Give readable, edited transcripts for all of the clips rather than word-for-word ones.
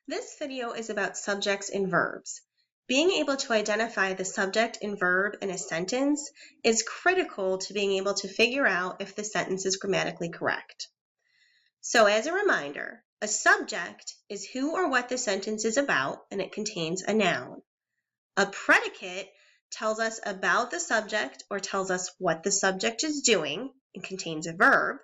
This video is about subjects and verbs. Being able to identify the subject and verb in a sentence is critical to being able to figure out if the sentence is grammatically correct. So as a reminder, a subject is who or what the sentence is about, and it contains a noun. A predicate tells us about the subject or tells us what the subject is doing and contains a verb.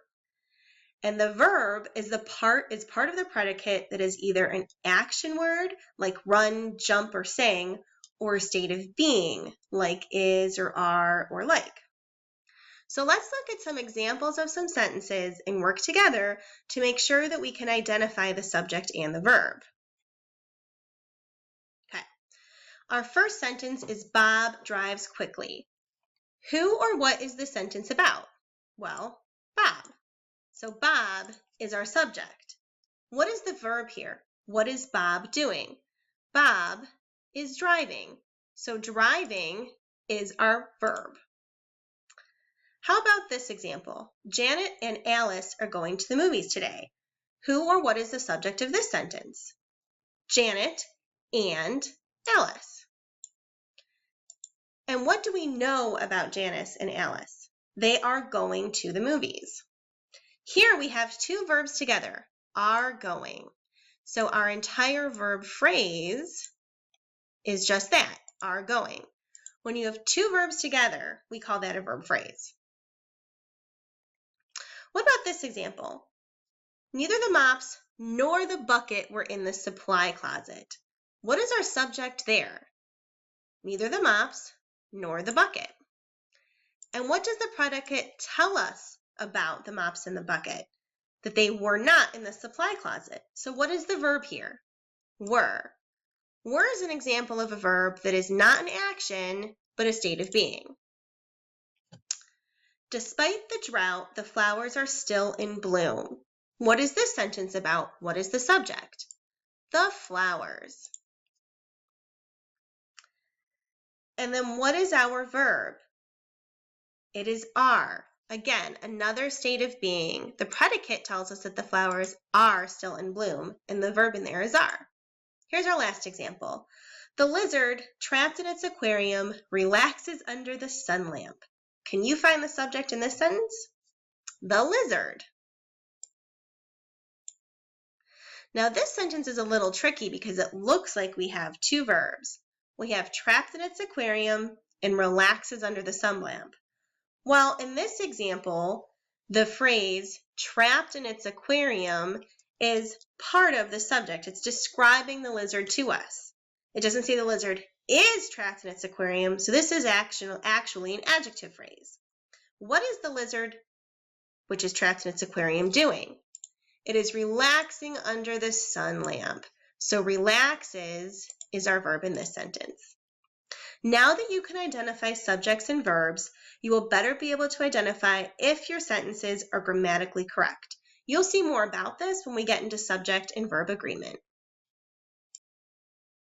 And the verb is part of the predicate that is either an action word like run, jump, or sing, or a state of being like is or are or like. So let's look at some examples of some sentences and work together to make sure that we can identify the subject and the verb. Okay. Our first sentence is Bob drives quickly. Who or what is the sentence about? Well, Bob. So Bob is our subject. What is the verb here? What is Bob doing? Bob is driving. So driving is our verb. How about this example? Janet and Alice are going to the movies today. Who or what is the subject of this sentence? Janet and Alice. And what do we know about Janice and Alice? They are going to the movies. Here we have two verbs together, are going. So our entire verb phrase is just that, are going. When you have two verbs together, we call that a verb phrase. What about this example? Neither the mops nor the bucket were in the supply closet. What is our subject there? Neither the mops nor the bucket. And what does the predicate tell us about the mops and the bucket? That they were not in the supply closet. So what is the verb here? Were. Were is an example of a verb that is not an action, but a state of being. Despite the drought, the flowers are still in bloom. What is this sentence about? What is the subject? The flowers. And then what is our verb? It is are. Again, another state of being. The predicate tells us that the flowers are still in bloom, and the verb in there is are. Here's our last example. The lizard, trapped in its aquarium, relaxes under the sun lamp. Can you find the subject in this sentence? The lizard. Now this sentence is a little tricky because it looks like we have two verbs. We have trapped in its aquarium and relaxes under the sun lamp. Well, in this example, the phrase trapped in its aquarium is part of the subject. It's describing the lizard to us. It doesn't say the lizard is trapped in its aquarium, so this is actually an adjective phrase. What is the lizard, which is trapped in its aquarium, doing? It is relaxing under the sun lamp. So relaxes is our verb in this sentence. Now that you can identify subjects and verbs, you will better be able to identify if your sentences are grammatically correct. You'll see more about this when we get into subject and verb agreement.